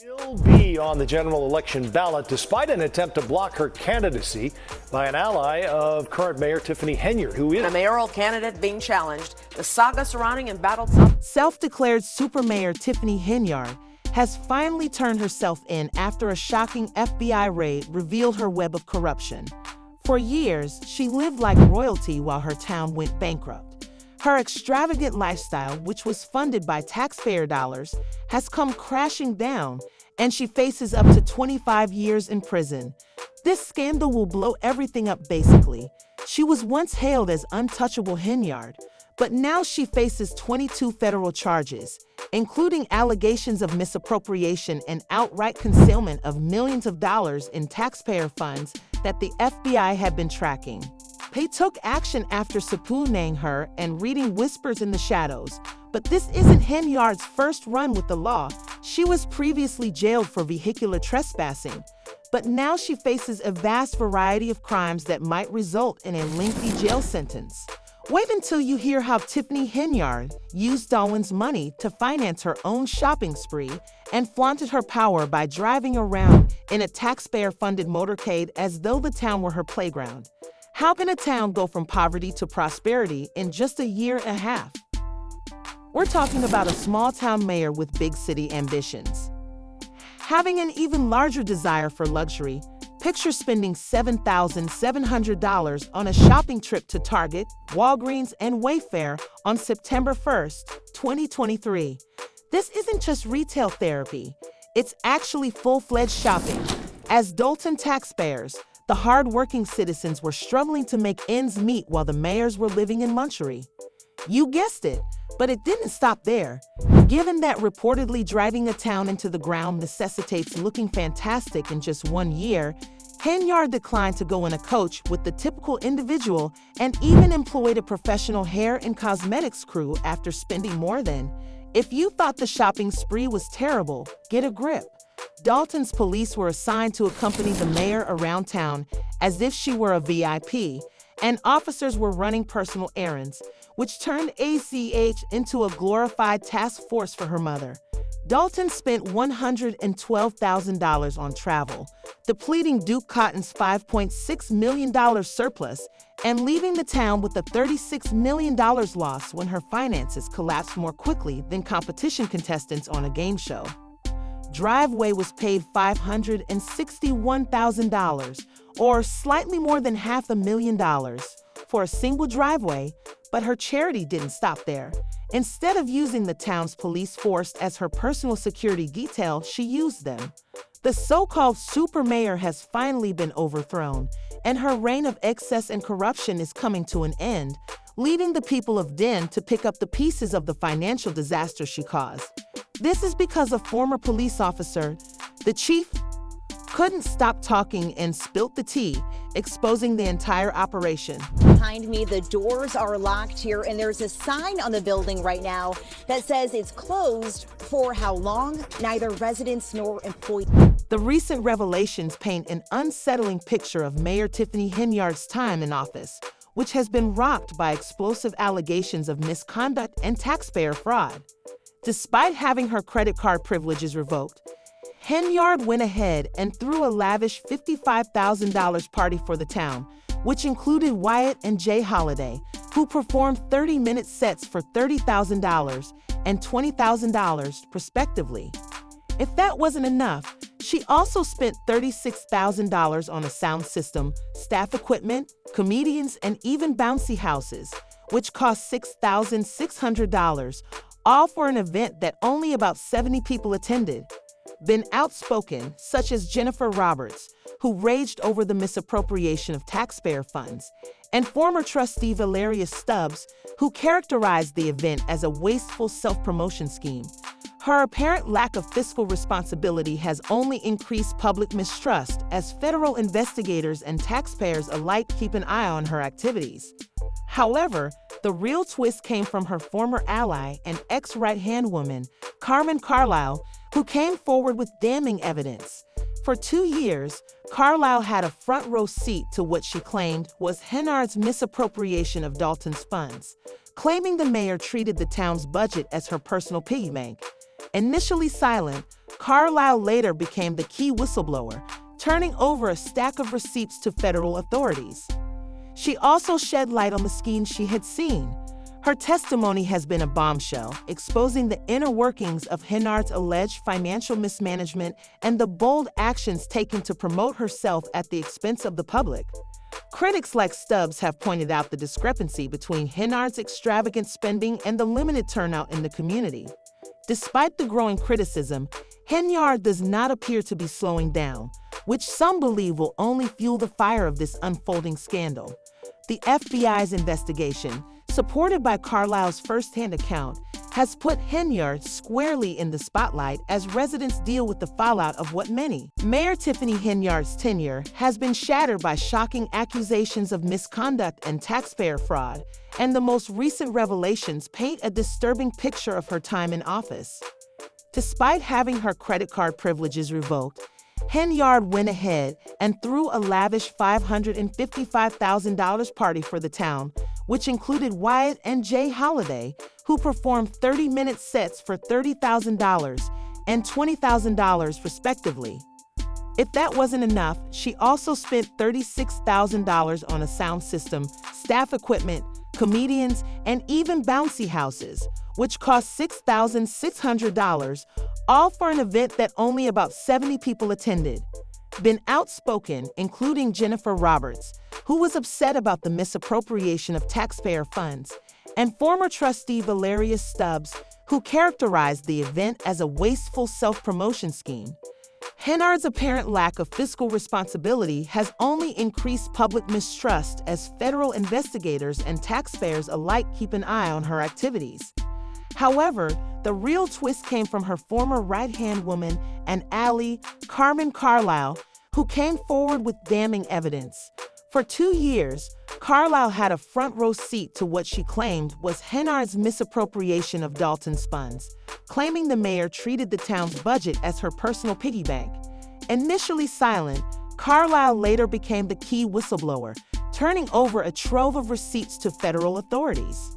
Will be on the general election ballot despite an attempt to block her candidacy by an ally of current Mayor Tiffany Henyard, who is a mayoral candidate being challenged. The saga surrounding embattled self-declared super mayor Tiffany Henyard has finally turned herself in after a shocking FBI raid revealed her web of corruption. For years, she lived like royalty while her town went bankrupt. Her extravagant lifestyle, which was funded by taxpayer dollars, has come crashing down, and she faces up to 25 years in prison. This scandal will blow everything up basically. She was once hailed as untouchable Henyard, but now she faces 22 federal charges, including allegations of misappropriation and outright concealment of millions of dollars in taxpayer funds that the FBI had been tracking. They took action after subpoenaing her and reading whispers in the shadows. But this isn't Henyard's first run with the law. She was previously jailed for vehicular trespassing, but now she faces a vast variety of crimes that might result in a lengthy jail sentence. Wait until you hear how Tiffany Henyard used Darwin's money to finance her own shopping spree and flaunted her power by driving around in a taxpayer-funded motorcade as though the town were her playground. How can a town go from poverty to prosperity in just a year and a half? We're talking about a small-town mayor with big city ambitions. Having an even larger desire for luxury, picture spending $7,700 on a shopping trip to Target, Walgreens, and Wayfair on September 1st, 2023. This isn't just retail therapy. It's actually full-fledged shopping. As Dalton taxpayers, the hard-working citizens were struggling to make ends meet while the mayors were living in luxury. You guessed it, but it didn't stop there. Given that reportedly driving a town into the ground necessitates looking fantastic in just 1 year, Henyard declined to go in a coach with the typical individual and even employed a professional hair and cosmetics crew after spending more than. If you thought the shopping spree was terrible, get a grip. Dalton's police were assigned to accompany the mayor around town as if she were a VIP, and officers were running personal errands, which turned ACH into a glorified task force for her mother. Dalton spent $112,000 on travel, depleting Duke Cotton's $5.6 million surplus and leaving the town with a $36 million loss when her finances collapsed more quickly than competition contestants on a game show. Driveway was paid $561,000, or slightly more than $500,000, for a single driveway, but her charity didn't stop there. Instead of using the town's police force as her personal security detail, she used them. The so-called super mayor has finally been overthrown, and her reign of excess and corruption is coming to an end, leaving the people of Den to pick up the pieces of the financial disaster she caused. This is because a former police officer, the chief, couldn't stop talking and spilt the tea, exposing the entire operation. Behind me, the doors are locked here, and there's a sign on the building right now that says it's closed for how long? Neither residents nor employees. The recent revelations paint an unsettling picture of Mayor Tiffany Henyard's time in office, which has been rocked by explosive allegations of misconduct and taxpayer fraud. Despite having her credit card privileges revoked, Henyard went ahead and threw a lavish $55,000 party for the town, which included Wyatt and Jay Holiday, who performed 30-minute sets for $30,000 and $20,000, respectively. If that wasn't enough, she also spent $36,000 on a sound system, staff equipment, comedians, and even bouncy houses, which cost $6,600, all for an event that only about 70 people attended. Been outspoken, such as Jennifer Roberts, who raged over the misappropriation of taxpayer funds, and former trustee Valeria Stubbs, who characterized the event as a wasteful self-promotion scheme. Her apparent lack of fiscal responsibility has only increased public mistrust as federal investigators and taxpayers alike keep an eye on her activities. However, the real twist came from her former ally and ex-right-hand woman, Carmen Carlile, who came forward with damning evidence. For 2 years, Carlile had a front-row seat to what she claimed was Henyard's misappropriation of Dalton's funds, claiming the mayor treated the town's budget as her personal piggy bank. Initially silent, Carlile later became the key whistleblower, turning over a stack of receipts to federal authorities. She also shed light on the schemes she had seen. Her testimony has been a bombshell, exposing the inner workings of Henyard's alleged financial mismanagement and the bold actions taken to promote herself at the expense of the public. Critics like Stubbs have pointed out the discrepancy between Henyard's extravagant spending and the limited turnout in the community. Despite the growing criticism, Henyard does not appear to be slowing down, which some believe will only fuel the fire of this unfolding scandal. The FBI's investigation, supported by Carlile's first-hand account, has put Henyard squarely in the spotlight as residents deal with the fallout of what many. Mayor Tiffany Henyard's tenure has been shattered by shocking accusations of misconduct and taxpayer fraud, and the most recent revelations paint a disturbing picture of her time in office. Despite having her credit card privileges revoked, Henyard went ahead and threw a lavish $555,000 party for the town, which included Wyatt and Jay Holiday, who performed 30-minute sets for $30,000 and $20,000 respectively. If that wasn't enough, she also spent $36,000 on a sound system, staff equipment, comedians, and even bouncy houses, which cost $6,600, all for an event that only about 70 people attended. Been outspoken, including Jennifer Roberts, who was upset about the misappropriation of taxpayer funds, and former trustee Valeria Stubbs, who characterized the event as a wasteful self-promotion scheme. Henyard's apparent lack of fiscal responsibility has only increased public mistrust as federal investigators and taxpayers alike keep an eye on her activities. However, the real twist came from her former right-hand woman and ally, Carmen Carlile, who came forward with damning evidence. For 2 years, Carlile had a front-row seat to what she claimed was Henyard's misappropriation of Dalton's funds, claiming the mayor treated the town's budget as her personal piggy bank. Initially silent, Carlile later became the key whistleblower, turning over a trove of receipts to federal authorities.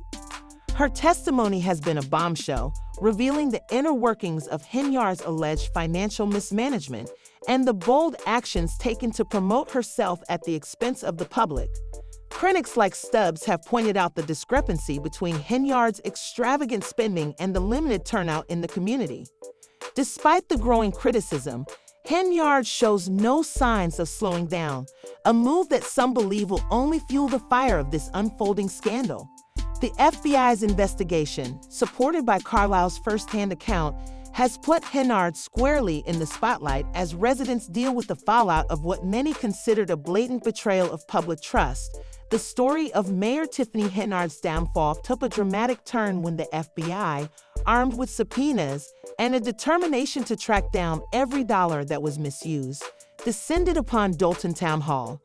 Her testimony has been a bombshell, revealing the inner workings of Henyard's alleged financial mismanagement and the bold actions taken to promote herself at the expense of the public. Critics like Stubbs have pointed out the discrepancy between Henyard's extravagant spending and the limited turnout in the community. Despite the growing criticism, Henyard shows no signs of slowing down, a move that some believe will only fuel the fire of this unfolding scandal. The FBI's investigation, supported by Carlile's first-hand account, has put Henyard squarely in the spotlight as residents deal with the fallout of what many considered a blatant betrayal of public trust. The story of Mayor Tiffany Henyard's downfall took a dramatic turn when the FBI, armed with subpoenas and a determination to track down every dollar that was misused, descended upon Dalton Town Hall.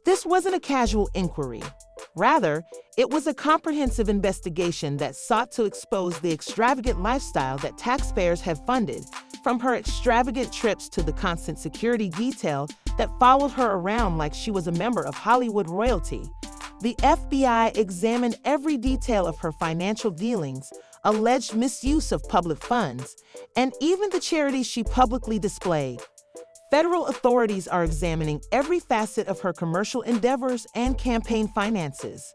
This wasn't a casual inquiry. Rather, it was a comprehensive investigation that sought to expose the extravagant lifestyle that taxpayers had funded, from her extravagant trips to the constant security detail that followed her around like she was a member of Hollywood royalty. The FBI examined every detail of her financial dealings, alleged misuse of public funds, and even the charities she publicly displayed. Federal authorities are examining every facet of her commercial endeavors and campaign finances.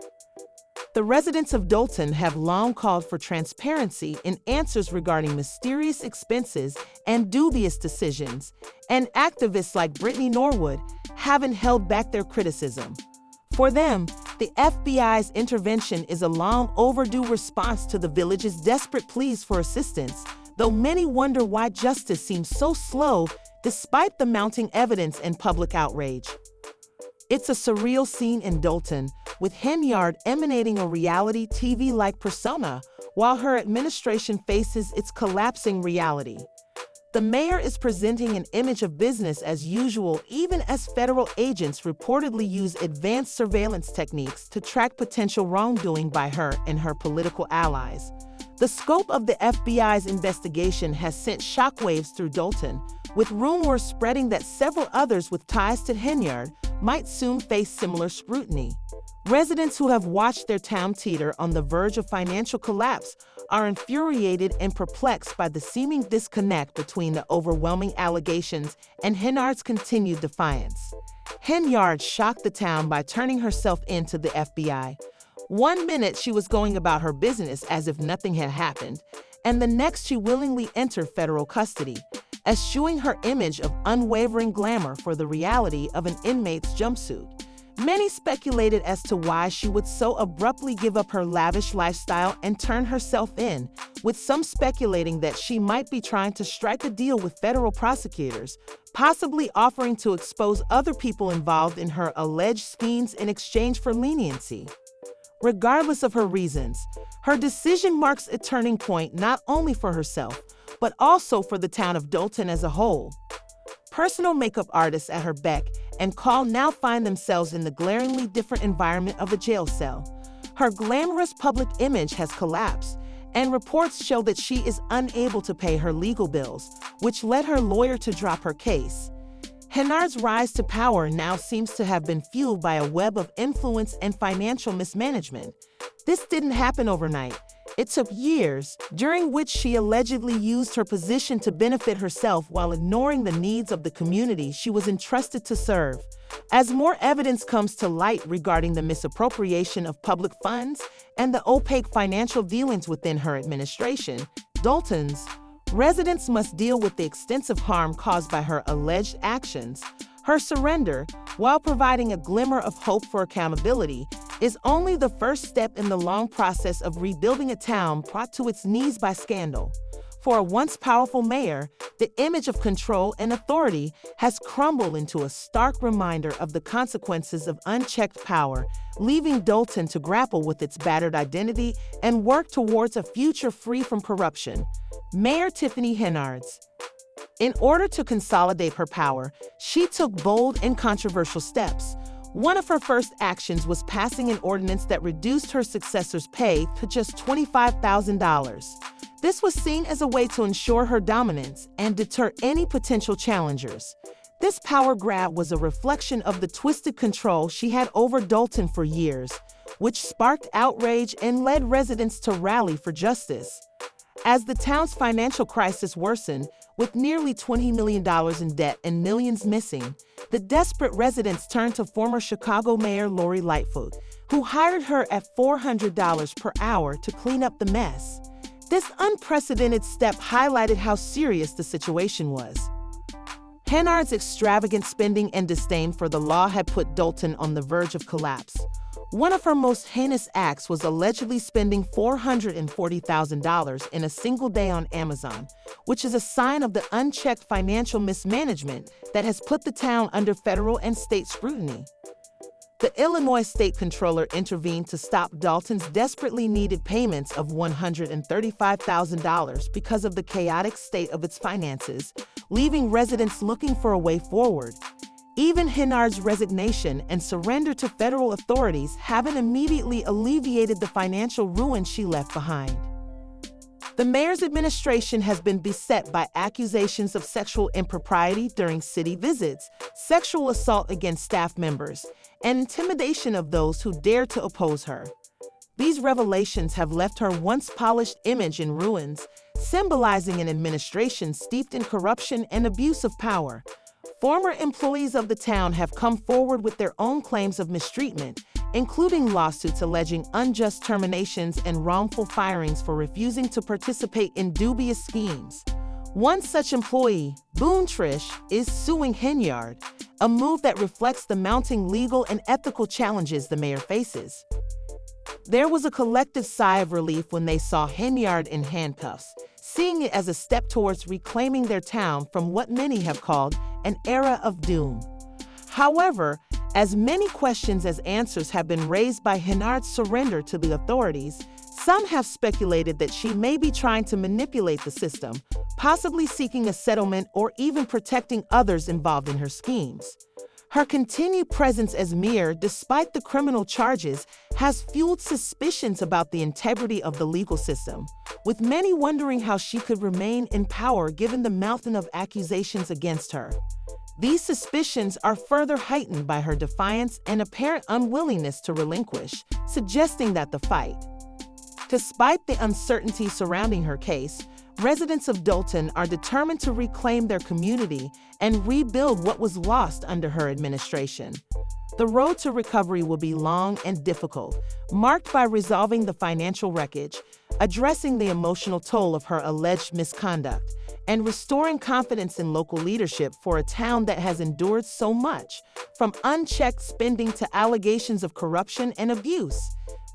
The residents of Dalton have long called for transparency in answers regarding mysterious expenses and dubious decisions, and activists like Brittany Norwood haven't held back their criticism. For them, the FBI's intervention is a long overdue response to the village's desperate pleas for assistance, though many wonder why justice seems so slow despite the mounting evidence and public outrage. It's a surreal scene in Dalton, with Henyard emanating a reality TV-like persona, while her administration faces its collapsing reality. The mayor is presenting an image of business as usual, even as federal agents reportedly use advanced surveillance techniques to track potential wrongdoing by her and her political allies. The scope of the FBI's investigation has sent shockwaves through Dalton, with rumors spreading that several others with ties to Henyard might soon face similar scrutiny. Residents who have watched their town teeter on the verge of financial collapse are infuriated and perplexed by the seeming disconnect between the overwhelming allegations and Henyard's continued defiance. Henyard shocked the town by turning herself in to the FBI. One minute she was going about her business as if nothing had happened, and the next she willingly entered federal custody, eschewing her image of unwavering glamour for the reality of an inmate's jumpsuit. Many speculated as to why she would so abruptly give up her lavish lifestyle and turn herself in, with some speculating that she might be trying to strike a deal with federal prosecutors, possibly offering to expose other people involved in her alleged schemes in exchange for leniency. Regardless of her reasons, her decision marks a turning point not only for herself, but also for the town of Dolton as a whole. Personal makeup artists at her beck and call now find themselves in the glaringly different environment of a jail cell. Her glamorous public image has collapsed, and reports show that she is unable to pay her legal bills, which led her lawyer to drop her case. Henyard's rise to power now seems to have been fueled by a web of influence and financial mismanagement. This didn't happen overnight. It took years, during which she allegedly used her position to benefit herself while ignoring the needs of the community she was entrusted to serve. As more evidence comes to light regarding the misappropriation of public funds and the opaque financial dealings within her administration, Dolton's residents must deal with the extensive harm caused by her alleged actions. Her surrender, while providing a glimmer of hope for accountability, is only the first step in the long process of rebuilding a town brought to its knees by scandal. For a once powerful mayor, the image of control and authority has crumbled into a stark reminder of the consequences of unchecked power, leaving Dolton to grapple with its battered identity and work towards a future free from corruption. Mayor Tiffany Henyard. In order to consolidate her power, she took bold and controversial steps. One of her first actions was passing an ordinance that reduced her successor's pay to just $25,000. This was seen as a way to ensure her dominance and deter any potential challengers. This power grab was a reflection of the twisted control she had over Dolton for years, which sparked outrage and led residents to rally for justice. As the town's financial crisis worsened, with nearly $20 million in debt and millions missing, the desperate residents turned to former Chicago Mayor Lori Lightfoot, who hired her at $400 per hour to clean up the mess. This unprecedented step highlighted how serious the situation was. Henyard's extravagant spending and disdain for the law had put Dolton on the verge of collapse. One of her most heinous acts was allegedly spending $440,000 in a single day on Amazon, which is a sign of the unchecked financial mismanagement that has put the town under federal and state scrutiny. The Illinois State Comptroller intervened to stop Dolton's desperately needed payments of $135,000 because of the chaotic state of its finances, leaving residents looking for a way forward. Even Henyard's resignation and surrender to federal authorities haven't immediately alleviated the financial ruin she left behind. The mayor's administration has been beset by accusations of sexual impropriety during city visits, sexual assault against staff members, and intimidation of those who dare to oppose her. These revelations have left her once polished image in ruins, symbolizing an administration steeped in corruption and abuse of power. Former employees of the town have come forward with their own claims of mistreatment, including lawsuits alleging unjust terminations and wrongful firings for refusing to participate in dubious schemes. One such employee, Boone Trish, is suing Henyard, a move that reflects the mounting legal and ethical challenges the mayor faces. There was a collective sigh of relief when they saw Henyard in handcuffs, seeing it as a step towards reclaiming their town from what many have called an era of doom. However, as many questions as answers have been raised by Henyard's surrender to the authorities, some have speculated that she may be trying to manipulate the system, possibly seeking a settlement or even protecting others involved in her schemes. Her continued presence as mayor, despite the criminal charges, has fueled suspicions about the integrity of the legal system, with many wondering how she could remain in power given the mountain of accusations against her. These suspicions are further heightened by her defiance and apparent unwillingness to relinquish, suggesting that the fight. Despite the uncertainty surrounding her case, residents of Dolton are determined to reclaim their community and rebuild what was lost under her administration. The road to recovery will be long and difficult, marked by resolving the financial wreckage, addressing the emotional toll of her alleged misconduct, and restoring confidence in local leadership for a town that has endured so much, from unchecked spending to allegations of corruption and abuse.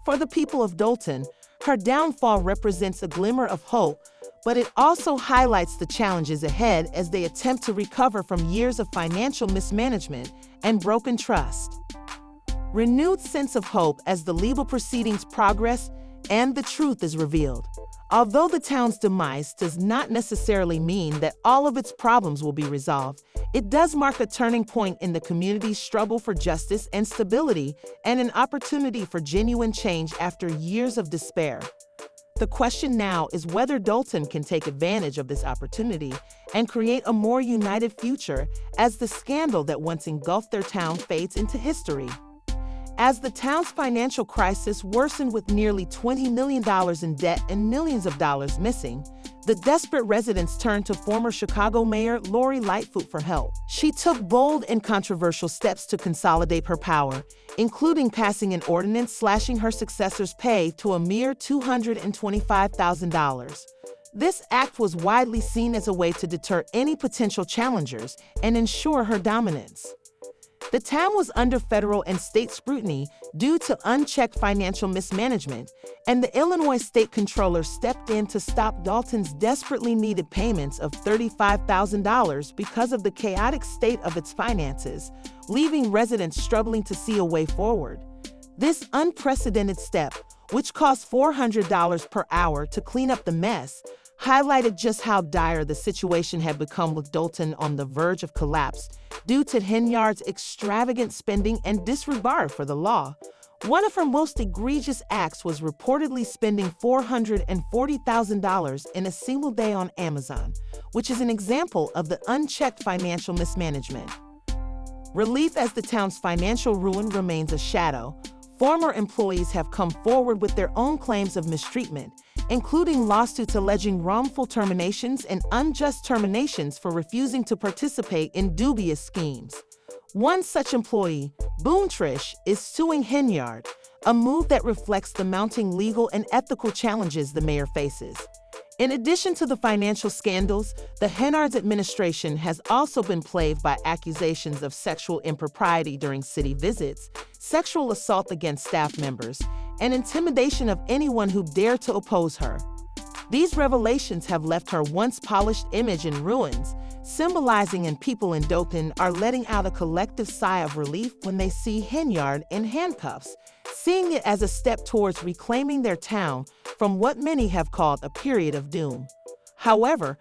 For the people of Dolton, her downfall represents a glimmer of hope, but it also highlights the challenges ahead as they attempt to recover from years of financial mismanagement and broken trust. Renewed sense of hope as the legal proceedings progress and the truth is revealed. Although the town's demise does not necessarily mean that all of its problems will be resolved, it does mark a turning point in the community's struggle for justice and stability and an opportunity for genuine change after years of despair. The question now is whether Dolton can take advantage of this opportunity and create a more united future as the scandal that once engulfed their town fades into history. As the town's financial crisis worsened with nearly $20 million in debt and millions of dollars missing, the desperate residents turned to former Chicago Mayor Lori Lightfoot for help. She took bold and controversial steps to consolidate her power, including passing an ordinance slashing her successor's pay to a mere $225,000. This act was widely seen as a way to deter any potential challengers and ensure her dominance. The town was under federal and state scrutiny due to unchecked financial mismanagement, and the Illinois State Comptroller stepped in to stop Dolton's desperately needed payments of $35,000 because of the chaotic state of its finances, leaving residents struggling to see a way forward. This unprecedented step, which cost $400 per hour to clean up the mess, highlighted just how dire the situation had become, with Dolton on the verge of collapse due to Henyard's extravagant spending and disregard for the law. One of her most egregious acts was reportedly spending $440,000 in a single day on Amazon, which is an example of the unchecked financial mismanagement. Relief as the town's financial ruin remains a shadow. Former employees have come forward with their own claims of mistreatment, including lawsuits alleging wrongful terminations and unjust terminations for refusing to participate in dubious schemes. One such employee, Boone Trish, is suing Henyard, a move that reflects the mounting legal and ethical challenges the mayor faces. In addition to the financial scandals, the Henyard's administration has also been plagued by accusations of sexual impropriety during city visits, sexual assault against staff members, and intimidation of anyone who dared to oppose her. These revelations have left her once polished image in ruins, symbolizing and people in Dolton are letting out a collective sigh of relief when they see Henyard in handcuffs, seeing it as a step towards reclaiming their town from what many have called a period of doom. However,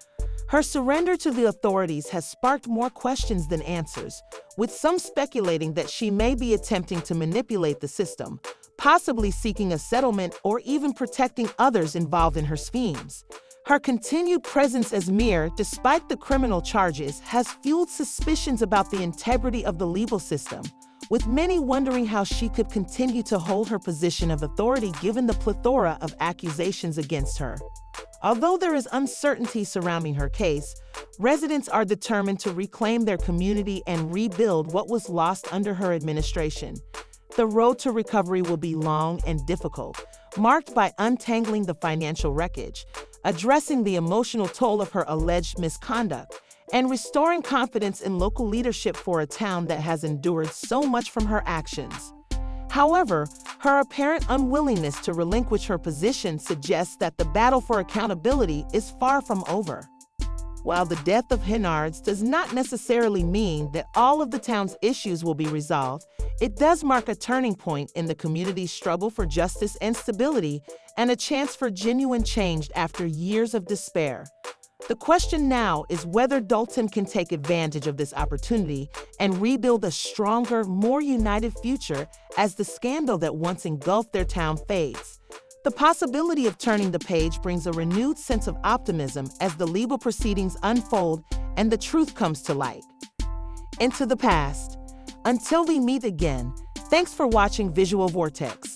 her surrender to the authorities has sparked more questions than answers, with some speculating that she may be attempting to manipulate the system, possibly seeking a settlement or even protecting others involved in her schemes. Her continued presence as mayor, despite the criminal charges, has fueled suspicions about the integrity of the legal system, with many wondering how she could continue to hold her position of authority given the plethora of accusations against her. Although there is uncertainty surrounding her case, residents are determined to reclaim their community and rebuild what was lost under her administration. The road to recovery will be long and difficult, marked by untangling the financial wreckage, addressing the emotional toll of her alleged misconduct, and restoring confidence in local leadership for a town that has endured so much from her actions. However, her apparent unwillingness to relinquish her position suggests that the battle for accountability is far from over. While the death of Henyard does not necessarily mean that all of the town's issues will be resolved, it does mark a turning point in the community's struggle for justice and stability and a chance for genuine change after years of despair. The question now is whether Dolton can take advantage of this opportunity and rebuild a stronger, more united future as the scandal that once engulfed their town fades. The possibility of turning the page brings a renewed sense of optimism as the legal proceedings unfold and the truth comes to light. into the past. Until we meet again, thanks for watching Visual Vortex.